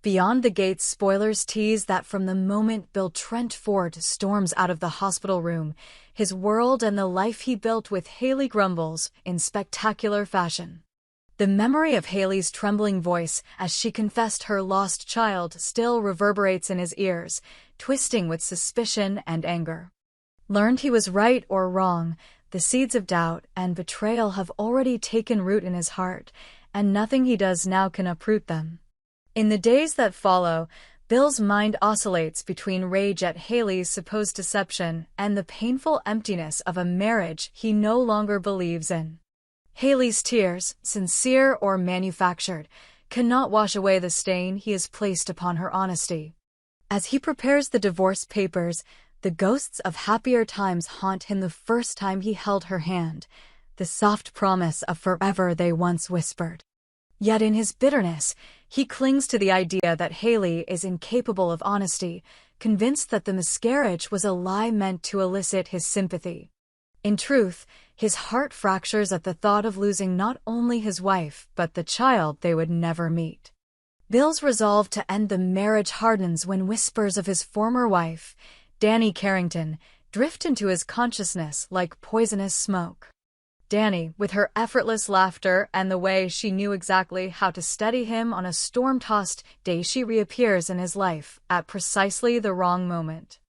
Beyond the gates, spoilers tease that from the moment Bill Trent Ford storms out of the hospital room, his world and the life he built with Hayley crumbles in spectacular fashion. The memory of Hayley's trembling voice as she confessed her lost child still reverberates in his ears, twisting with suspicion and anger. Learned he was right or wrong, the seeds of doubt and betrayal have already taken root in his heart, and nothing he does now can uproot them. In the days that follow, Bill's mind oscillates between rage at Hayley's supposed deception and the painful emptiness of a marriage he no longer believes in. Hayley's tears, sincere or manufactured, cannot wash away the stain he has placed upon her honesty. As he prepares the divorce papers, the ghosts of happier times haunt him. The first time he held her hand, the soft promise of forever they once whispered. Yet in his bitterness, he clings to the idea that Hayley is incapable of honesty, convinced that the miscarriage was a lie meant to elicit his sympathy. In truth, his heart fractures at the thought of losing not only his wife but the child they would never meet. Bill's resolve to end the marriage hardens when whispers of his former wife, Dani Carrington, drift into his consciousness like poisonous smoke. Dani, with her effortless laughter and the way she knew exactly how to steady him on a storm-tossed day, she reappears in his life at precisely the wrong moment.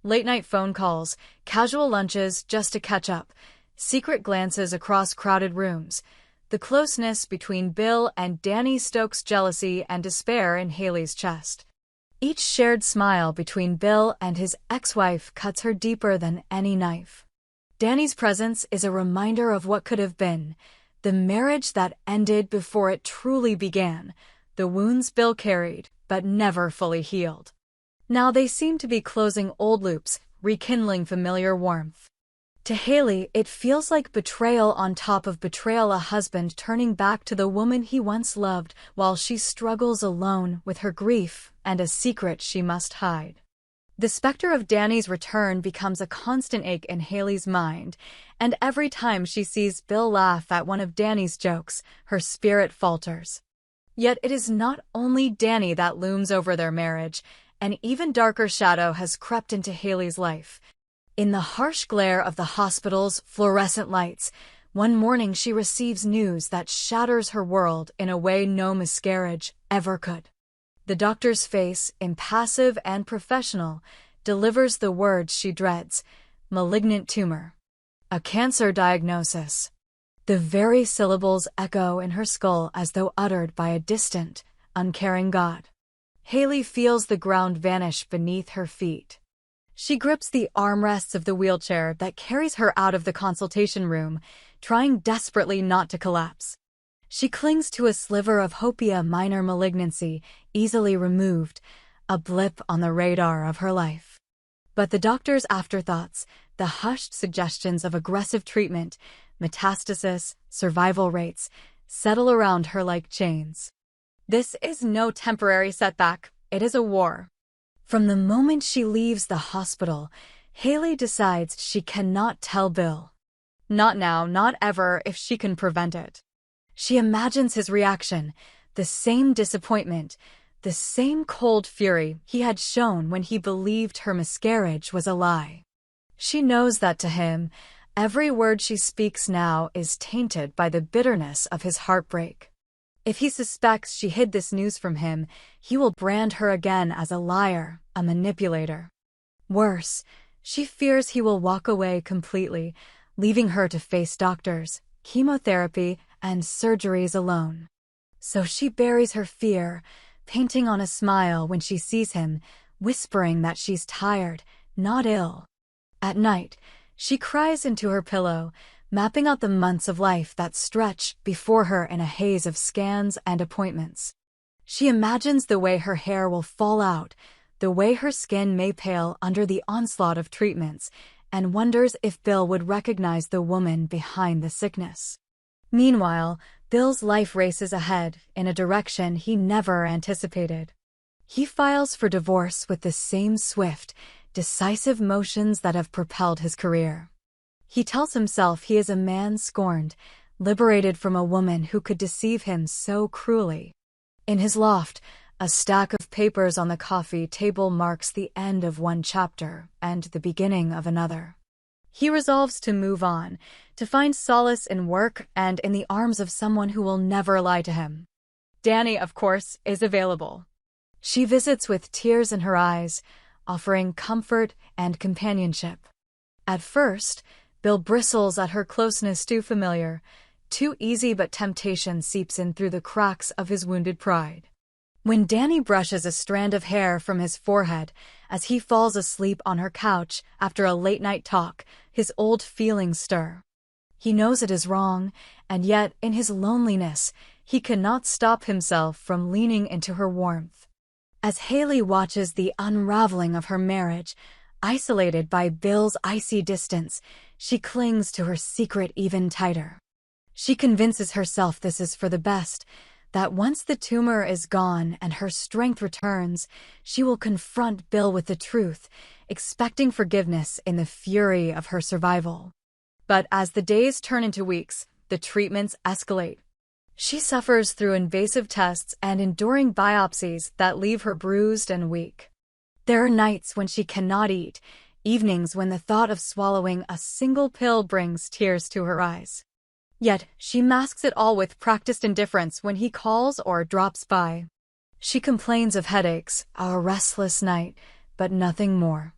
Late-night phone calls, casual lunches just to catch up, secret glances across crowded rooms. The closeness between Bill and Dani stokes jealousy and despair in Hayley's chest. Each shared smile between Bill and his ex-wife cuts her deeper than any knife. Dani's presence is a reminder of what could have been, the marriage that ended before it truly began, the wounds Bill carried, but never fully healed. Now they seem to be closing old loops, rekindling familiar warmth. To Hayley, it feels like betrayal on top of betrayal, a husband turning back to the woman he once loved while she struggles alone with her grief and a secret she must hide. The specter of Dani's return becomes a constant ache in Hayley's mind, and every time she sees Bill laugh at one of Dani's jokes, her spirit falters. Yet it is not only Dani that looms over their marriage. An even darker shadow has crept into Hayley's life. In the harsh glare of the hospital's fluorescent lights, one morning she receives news that shatters her world in a way no miscarriage ever could. The doctor's face, impassive and professional, delivers the words she dreads: malignant tumor. A cancer diagnosis. The very syllables echo in her skull as though uttered by a distant, uncaring God. Hayley feels the ground vanish beneath her feet. She grips the armrests of the wheelchair that carries her out of the consultation room, trying desperately not to collapse. She clings to a sliver of hope, a minor malignancy, easily removed, a blip on the radar of her life. But the doctor's afterthoughts, the hushed suggestions of aggressive treatment, metastasis, survival rates, settle around her like chains. This is no temporary setback, it is a war. From the moment she leaves the hospital, Hayley decides she cannot tell Bill. Not now, not ever, if she can prevent it. She imagines his reaction, the same disappointment, the same cold fury he had shown when he believed her miscarriage was a lie. She knows that to him, every word she speaks now is tainted by the bitterness of his heartbreak. If he suspects she hid this news from him, he will brand her again as a liar, a manipulator. Worse, she fears he will walk away completely, leaving her to face doctors, chemotherapy, and surgeries alone. So she buries her fear, painting on a smile when she sees him, whispering that she's tired, not ill. At night, she cries into her pillow, mapping out the months of life that stretch before her in a haze of scans and appointments. She imagines the way her hair will fall out, the way her skin may pale under the onslaught of treatments, and wonders if Bill would recognize the woman behind the sickness. Meanwhile, Bill's life races ahead in a direction he never anticipated. He files for divorce with the same swift, decisive motions that have propelled his career. He tells himself he is a man scorned, liberated from a woman who could deceive him so cruelly. In his loft, A stack of papers on the coffee table marks the end of one chapter and the beginning of another. He resolves to move on, to find solace in work and in the arms of someone who will never lie to him. Dani, of course, is available. She visits with tears in her eyes, offering comfort and companionship. At first, Bill bristles at her closeness too familiar, too easy, but temptation seeps in through the cracks of his wounded pride. When Dani brushes a strand of hair from his forehead as he falls asleep on her couch after a late-night talk, his old feelings stir. He knows it is wrong, and yet, in his loneliness, he cannot stop himself from leaning into her warmth. As Hayley watches the unraveling of her marriage, isolated by Bill's icy distance, she clings to her secret even tighter. She convinces herself this is for the best, that once the tumor is gone and her strength returns, she will confront Bill with the truth, expecting forgiveness in the fury of her survival. But as the days turn into weeks, the treatments escalate. She suffers through invasive tests and enduring biopsies that leave her bruised and weak. There are nights when she cannot eat, evenings when the thought of swallowing a single pill brings tears to her eyes. Yet, she masks it all with practiced indifference when he calls or drops by. She complains of headaches, a restless night, but nothing more.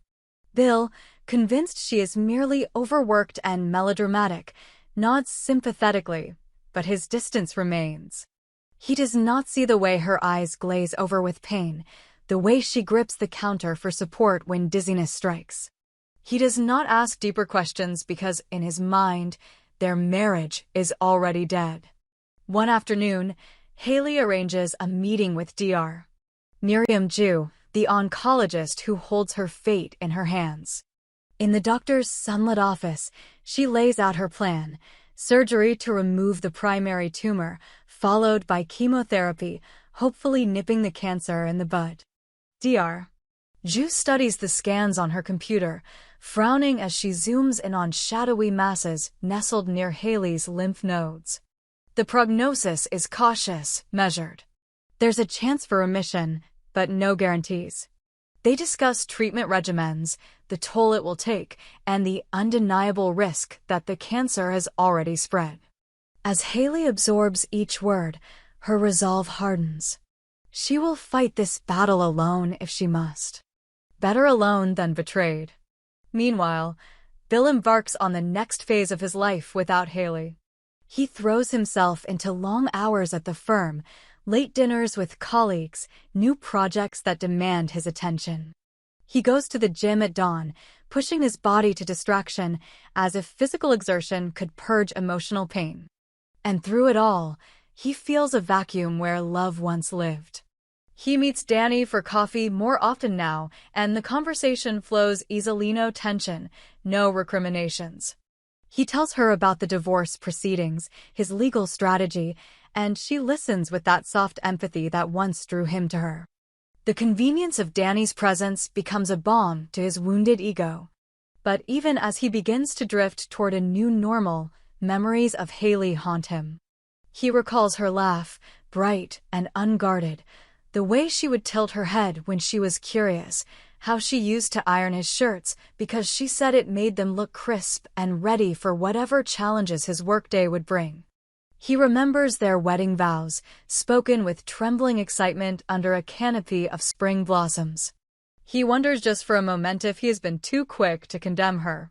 Bill, convinced she is merely overworked and melodramatic, nods sympathetically, but his distance remains. He does not see the way her eyes glaze over with pain, the way she grips the counter for support when dizziness strikes. He does not ask deeper questions because, in his mind, their marriage is already dead. One afternoon, Hayley arranges a meeting with Dr. Miriam Jew, the oncologist who holds her fate in her hands. In the doctor's sunlit office, she lays out her plan: surgery to remove the primary tumor, followed by chemotherapy, hopefully nipping the cancer in the bud. Dr. Jew studies the scans on her computer, frowning as she zooms in on shadowy masses nestled near Hayley's lymph nodes. The prognosis is cautious, measured. There's a chance for remission, but no guarantees. They discuss treatment regimens, the toll it will take, and the undeniable risk that the cancer has already spread. As Hayley absorbs each word, her resolve hardens. She will fight this battle alone if she must. Better alone than betrayed. Meanwhile, Bill embarks on the next phase of his life without Hayley. He throws himself into long hours at the firm, late dinners with colleagues, new projects that demand his attention. He goes to the gym at dawn, pushing his body to distraction as if physical exertion could purge emotional pain. And through it all, he feels a vacuum where love once lived. He meets Dani for coffee more often now, and the conversation flows easily, no tension, no recriminations. He tells her about the divorce proceedings, his legal strategy, and she listens with that soft empathy that once drew him to her. The convenience of Dani's presence becomes a balm to his wounded ego. But even as he begins to drift toward a new normal, memories of Hayley haunt him. He recalls her laugh, bright and unguarded, the way she would tilt her head when she was curious, how she used to iron his shirts because she said it made them look crisp and ready for whatever challenges his workday would bring. He remembers their wedding vows, spoken with trembling excitement under a canopy of spring blossoms. He wonders just for a moment if he has been too quick to condemn her.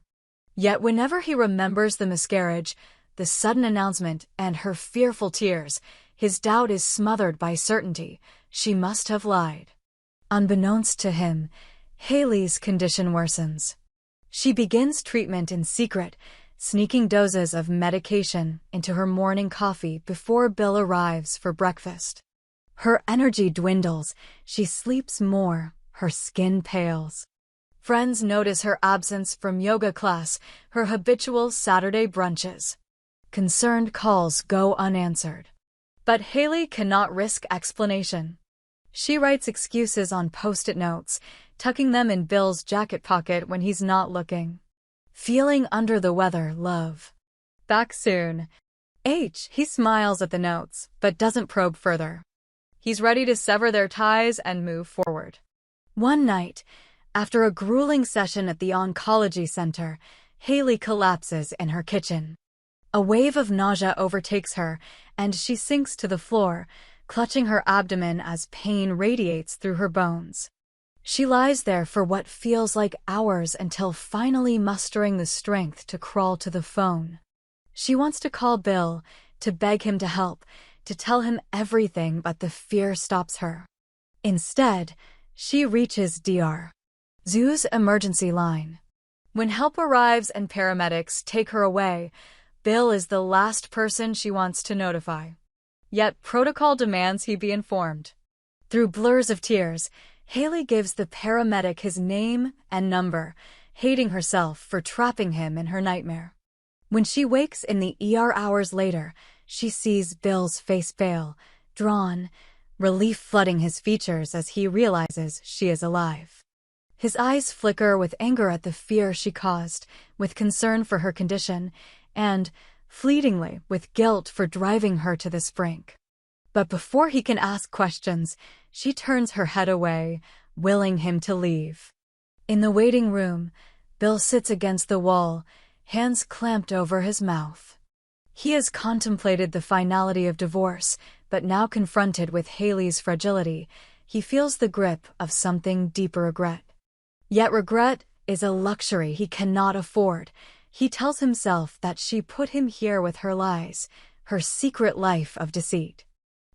Yet whenever he remembers the miscarriage, the sudden announcement, and her fearful tears, his doubt is smothered by certainty. She must have lied. Unbeknownst to him, Hayley's condition worsens. She begins treatment in secret, sneaking doses of medication into her morning coffee before Bill arrives for breakfast. Her energy dwindles, she sleeps more, her skin pales. Friends notice her absence from yoga class, her habitual Saturday brunches. Concerned calls go unanswered. But Hayley cannot risk explanation. She writes excuses on post-it notes, tucking them in Bill's jacket pocket when he's not looking. Feeling under the weather, love. Back soon. He smiles at the notes, but doesn't probe further. He's ready to sever their ties and move forward. One night, after a grueling session at the oncology center, Hayley collapses in her kitchen. A wave of nausea overtakes her, and she sinks to the floor, clutching her abdomen as pain radiates through her bones. She lies there for what feels like hours until finally mustering the strength to crawl to the phone. She wants to call Bill, to beg him to help, to tell him everything, but the fear stops her. Instead, she reaches Dr. Zhu's emergency line. When help arrives and paramedics take her away, Bill is the last person she wants to notify. Yet protocol demands he be informed. Through blurs of tears, Hayley gives the paramedic his name and number, hating herself for trapping him in her nightmare. When she wakes in the ER hours later, she sees Bill's face pale, drawn, relief flooding his features as he realizes she is alive. His eyes flicker with anger at the fear she caused, with concern for her condition, and, fleetingly, with guilt for driving her to this brink. But before he can ask questions, she turns her head away, willing him to leave. In the waiting room, Bill sits against the wall, hands clamped over his mouth. He has contemplated the finality of divorce, but now confronted with Hayley's fragility, he feels the grip of something deeper regret. Yet regret is a luxury he cannot afford. He tells himself that she put him here with her lies, her secret life of deceit.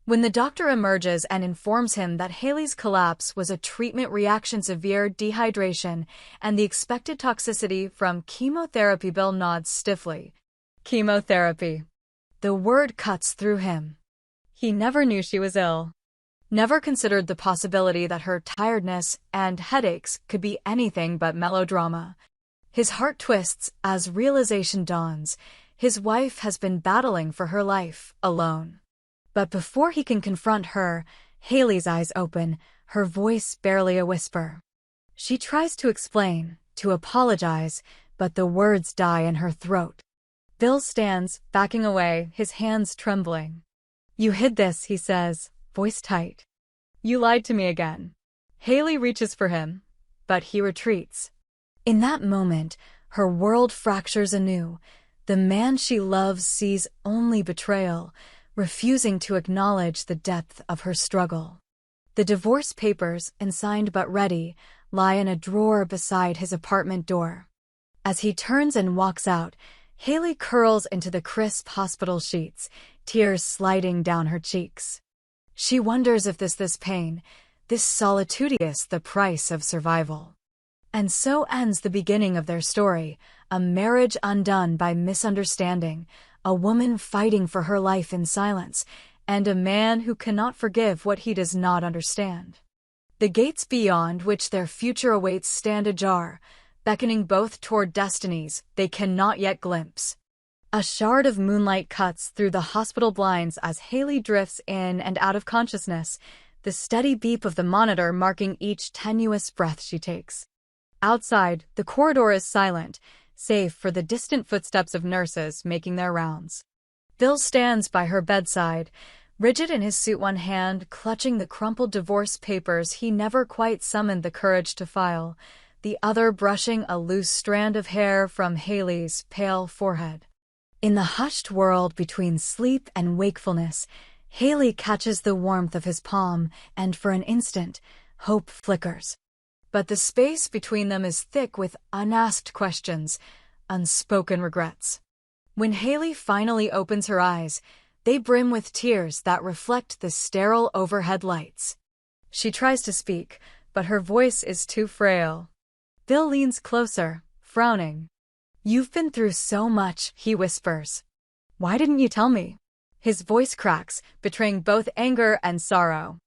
When the doctor emerges and informs him that Hayley's collapse was a treatment reaction, severe dehydration, and the expected toxicity from chemotherapy, Bill nods stiffly. Chemotherapy. The word cuts through him. He never knew she was ill. Never considered the possibility that her tiredness and headaches could be anything but melodrama. His heart twists as realization dawns. His wife has been battling for her life, alone. But before he can confront her, Hayley's eyes open, her voice barely a whisper. She tries to explain, to apologize, but the words die in her throat. Bill stands, backing away, his hands trembling. "You hid this," he says, voice tight. "You lied to me again." Hayley reaches for him, but he retreats. In that moment, her world fractures anew. The man she loves sees only betrayal, refusing to acknowledge the depth of her struggle. The divorce papers, unsigned but ready, lie in a drawer beside his apartment door. As he turns and walks out, Hayley curls into the crisp hospital sheets, tears sliding down her cheeks. She wonders if this pain, this solitude is the price of survival. And so ends the beginning of their story, a marriage undone by misunderstanding, a woman fighting for her life in silence, and a man who cannot forgive what he does not understand. The gates beyond which their future awaits stand ajar, beckoning both toward destinies they cannot yet glimpse. A shard of moonlight cuts through the hospital blinds as Hayley drifts in and out of consciousness, the steady beep of the monitor marking each tenuous breath she takes. Outside, the corridor is silent, save for the distant footsteps of nurses making their rounds. Bill stands by her bedside, rigid in his suit, one hand clutching the crumpled divorce papers he never quite summoned the courage to file, the other brushing a loose strand of hair from Hayley's pale forehead. In the hushed world between sleep and wakefulness, Hayley catches the warmth of his palm, and for an instant, hope flickers. But the space between them is thick with unasked questions, unspoken regrets. When Hayley finally opens her eyes, they brim with tears that reflect the sterile overhead lights. She tries to speak, but her voice is too frail. Bill leans closer, frowning. "You've been through so much," he whispers. "Why didn't you tell me?" His voice cracks, betraying both anger and sorrow.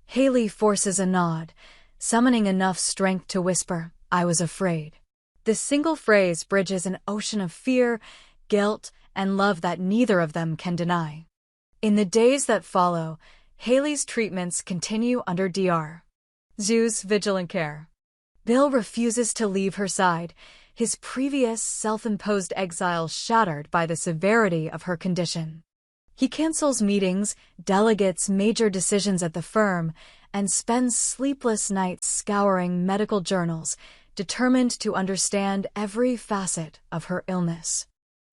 Hayley forces a nod, summoning enough strength to whisper, "I was afraid." This single phrase bridges an ocean of fear, guilt, and love that neither of them can deny. In the days that follow, Hayley's treatments continue under Dr. Zhu's vigilant care. Bill refuses to leave her side, his previous self-imposed exile shattered by the severity of her condition. He cancels meetings, delegates major decisions at the firm, and spends sleepless nights scouring medical journals, determined to understand every facet of her illness.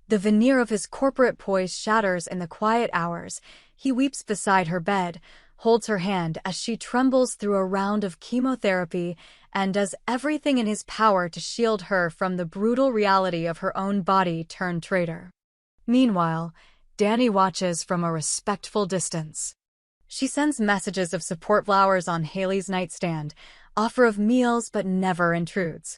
The veneer of his corporate poise shatters in the quiet hours. He weeps beside her bed, holds her hand as she trembles through a round of chemotherapy, and does everything in his power to shield her from the brutal reality of her own body-turned-traitor. Meanwhile, Danny watches from a respectful distance. She sends messages of support, flowers on Hayley's nightstand, offer of meals, but never intrudes.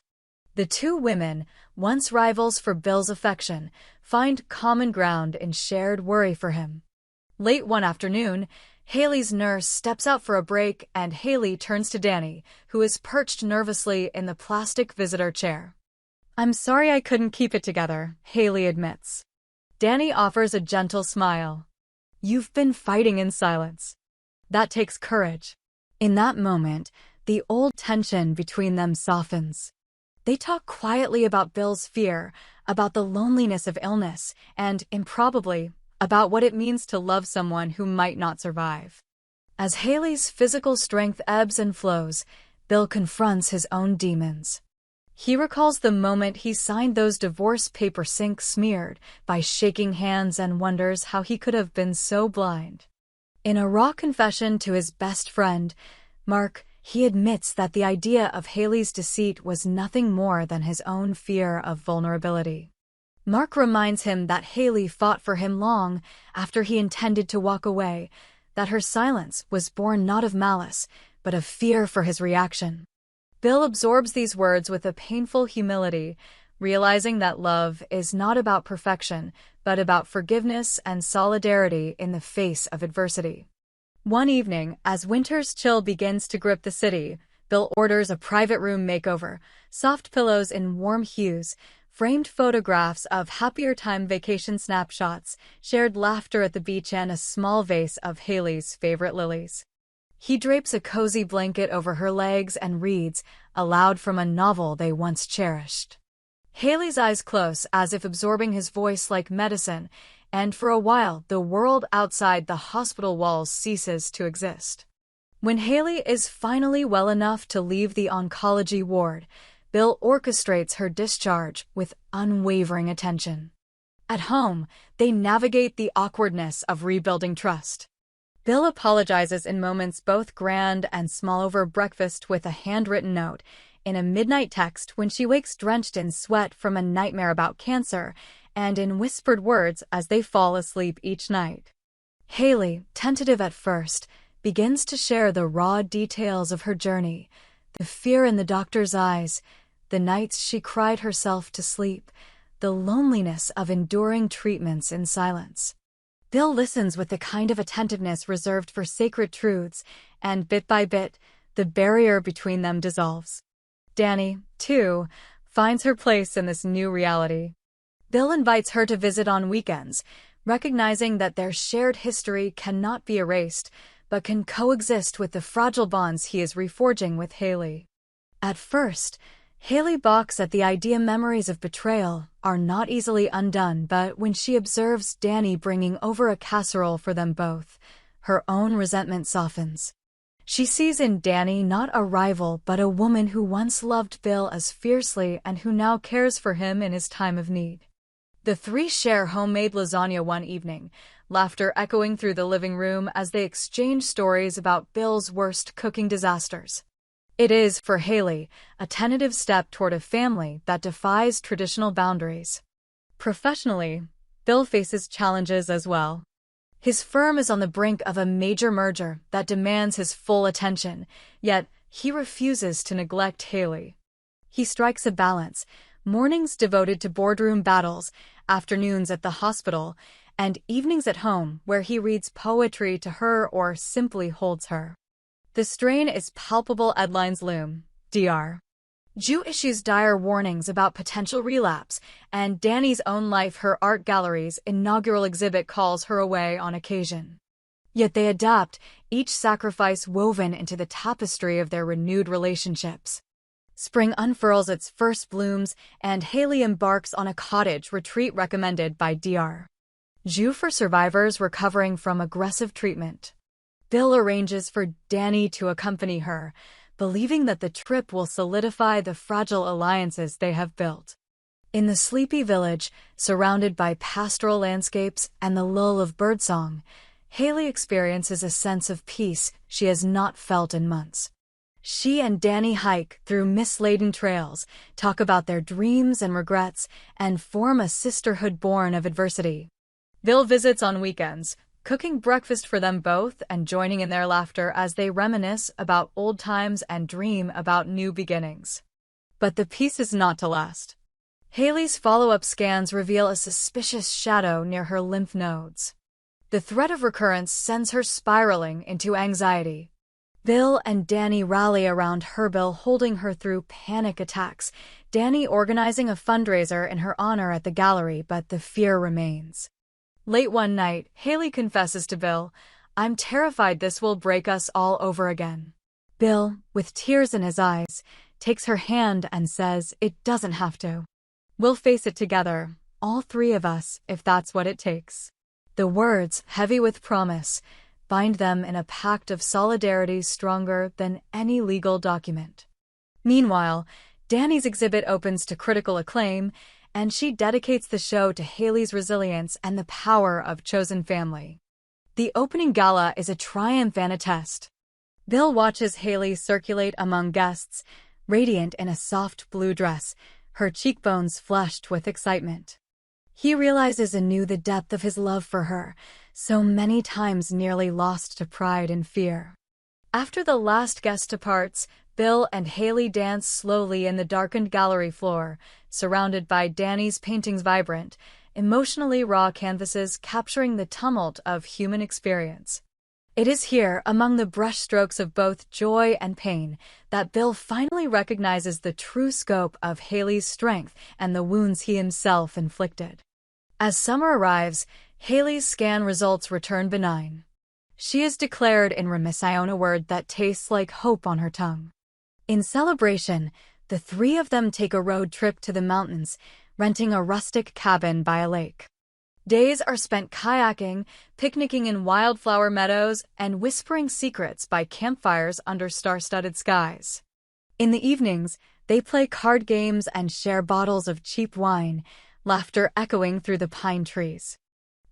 The two women, once rivals for Bill's affection, find common ground in shared worry for him. Late one afternoon, Hayley's nurse steps out for a break and Hayley turns to Danny, who is perched nervously in the plastic visitor chair. "I'm sorry I couldn't keep it together," Hayley admits. Danny offers a gentle smile. "You've been fighting in silence. That takes courage." In that moment, the old tension between them softens. They talk quietly about Bill's fear, about the loneliness of illness, and, improbably, about what it means to love someone who might not survive. As Hayley's physical strength ebbs and flows, Bill confronts his own demons. He recalls the moment he signed those divorce papers, ink smeared, by shaking hands, and wonders how he could have been so blind. In a raw confession to his best friend, Mark, he admits that the idea of Hayley's deceit was nothing more than his own fear of vulnerability. Mark reminds him that Hayley fought for him long after he intended to walk away, that her silence was born not of malice, but of fear for his reaction. Bill absorbs these words with a painful humility, realizing that love is not about perfection, but about forgiveness and solidarity in the face of adversity. One evening, as winter's chill begins to grip the city, Bill orders a private room makeover, soft pillows in warm hues, framed photographs of happier time vacation snapshots, shared laughter at the beach, and a small vase of Hayley's favorite lilies. He drapes a cozy blanket over her legs and reads, aloud from a novel they once cherished. Hayley's eyes close, as if absorbing his voice like medicine, and for a while the world outside the hospital walls ceases to exist. When Hayley is finally well enough to leave the oncology ward, Bill orchestrates her discharge with unwavering attention. At home, they navigate the awkwardness of rebuilding trust. Bill apologizes in moments both grand and small over breakfast with a handwritten note, in a midnight text when she wakes drenched in sweat from a nightmare about cancer, and in whispered words as they fall asleep each night. Hayley, tentative at first, begins to share the raw details of her journey, the fear in the doctor's eyes, the nights she cried herself to sleep, the loneliness of enduring treatments in silence. Bill listens with the kind of attentiveness reserved for sacred truths, and bit by bit, the barrier between them dissolves. Danny, too, finds her place in this new reality. Bill invites her to visit on weekends, recognizing that their shared history cannot be erased, but can coexist with the fragile bonds he is reforging with Hayley. At first, Hayley balks at the idea. Memories of betrayal are not easily undone, but when she observes Danny bringing over a casserole for them both, her own resentment softens. She sees in Danny not a rival but a woman who once loved Bill as fiercely and who now cares for him in his time of need. The three share homemade lasagna one evening, laughter echoing through the living room as they exchange stories about Bill's worst cooking disasters. It is, for Hayley, a tentative step toward a family that defies traditional boundaries. Professionally, Bill faces challenges as well. His firm is on the brink of a major merger that demands his full attention, yet he refuses to neglect Hayley. He strikes a balance, mornings devoted to boardroom battles, afternoons at the hospital, and evenings at home where he reads poetry to her or simply holds her. The strain is palpable. Headlines loom. Dr. Jew issues dire warnings about potential relapse, and Danny's own life, her art gallery's inaugural exhibit, calls her away on occasion. Yet they adapt, each sacrifice woven into the tapestry of their renewed relationships. Spring unfurls its first blooms, and Hayley embarks on a cottage retreat recommended by Dr. Jus for survivors recovering from aggressive treatment. Bill arranges for Danny to accompany her, believing that the trip will solidify the fragile alliances they have built. In the sleepy village, surrounded by pastoral landscapes and the lull of birdsong, Hayley experiences a sense of peace she has not felt in months. She and Danny hike through mist-laden trails, talk about their dreams and regrets, and form a sisterhood born of adversity. Bill visits on weekends, cooking breakfast for them both and joining in their laughter as they reminisce about old times and dream about new beginnings. But the peace is not to last. Hayley's follow-up scans reveal a suspicious shadow near her lymph nodes. The threat of recurrence sends her spiraling into anxiety. Bill and Danny rally around her, Bill holding her through panic attacks, Danny organizing a fundraiser in her honor at the gallery, but the fear remains. Late one night, Hayley confesses to Bill, "I'm terrified this will break us all over again." Bill, with tears in his eyes, takes her hand and says, "It doesn't have to. We'll face it together, all three of us, if that's what it takes." The words, heavy with promise, bind them in a pact of solidarity stronger than any legal document. Meanwhile, Danny's exhibit opens to critical acclaim, and she dedicates the show to Hayley's resilience and the power of chosen family. The opening gala is a triumph and a test. Bill watches Hayley circulate among guests, radiant in a soft blue dress, her cheekbones flushed with excitement. He realizes anew the depth of his love for her, so many times nearly lost to pride and fear. After the last guest departs, Bill and Hayley dance slowly in the darkened gallery floor, surrounded by Danny's paintings, vibrant, emotionally raw canvases capturing the tumult of human experience. It is here, among the brushstrokes of both joy and pain, that Bill finally recognizes the true scope of Hayley's strength and the wounds he himself inflicted. As summer arrives, Hayley's scan results return benign. She is declared in remission, a word that tastes like hope on her tongue. In celebration, the three of them take a road trip to the mountains, renting a rustic cabin by a lake. Days are spent kayaking, picnicking in wildflower meadows, and whispering secrets by campfires under star-studded skies. In the evenings, they play card games and share bottles of cheap wine, laughter echoing through the pine trees.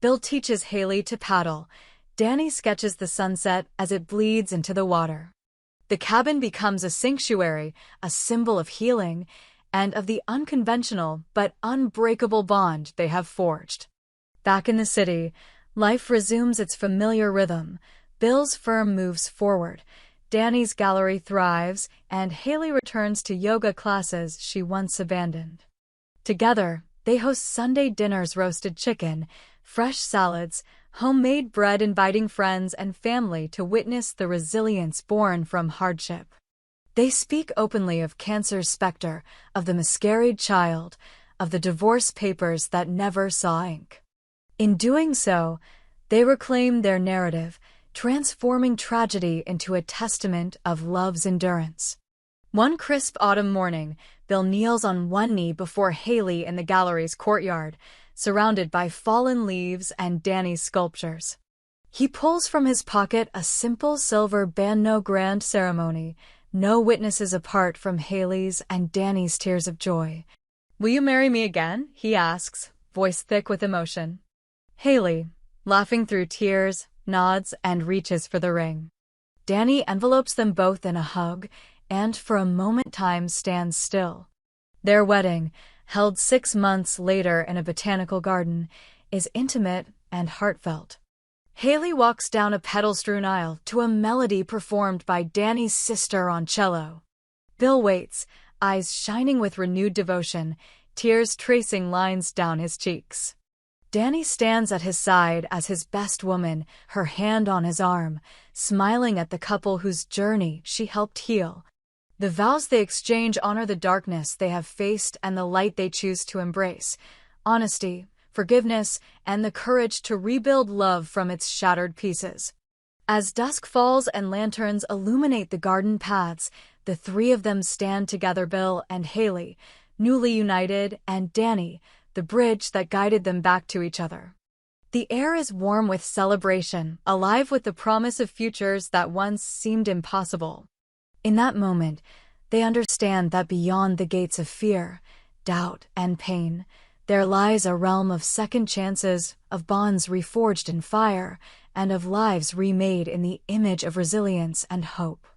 Bill teaches Hayley to paddle. Danny sketches the sunset as it bleeds into the water. The cabin becomes a sanctuary, a symbol of healing, and of the unconventional but unbreakable bond they have forged. Back in the city, life resumes its familiar rhythm. Bill's firm moves forward, Danny's gallery thrives, and Hayley returns to yoga classes she once abandoned. Together, they host Sunday dinners, roasted chicken, fresh salads, homemade bread, inviting friends and family to witness the resilience born from hardship. They speak openly of cancer's specter, of the miscarried child, of the divorce papers that never saw ink. In doing so, they reclaim their narrative, transforming tragedy into a testament of love's endurance. One crisp autumn morning, Bill kneels on one knee before Hayley in the gallery's courtyard, surrounded by fallen leaves and Danny's sculptures. He pulls from his pocket a simple silver band, no grand ceremony, no witnesses apart from Hayley's and Danny's tears of joy. "Will you marry me again?" he asks, voice thick with emotion. Hayley, laughing through tears, nods and reaches for the ring. Danny envelopes them both in a hug, and for a moment time stands still. Their wedding, held 6 months later in a botanical garden, is intimate and heartfelt. Hayley walks down a petal-strewn aisle to a melody performed by Danny's sister on cello. Bill waits, eyes shining with renewed devotion, tears tracing lines down his cheeks. Danny stands at his side as his best woman, her hand on his arm, smiling at the couple whose journey she helped heal. The vows they exchange honor the darkness they have faced and the light they choose to embrace: honesty, forgiveness, and the courage to rebuild love from its shattered pieces. As dusk falls and lanterns illuminate the garden paths, the three of them stand together, Bill and Hayley, newly united, and Danny, the bridge that guided them back to each other. The air is warm with celebration, alive with the promise of futures that once seemed impossible. In that moment, they understand that beyond the gates of fear, doubt, and pain, there lies a realm of second chances, of bonds reforged in fire, and of lives remade in the image of resilience and hope.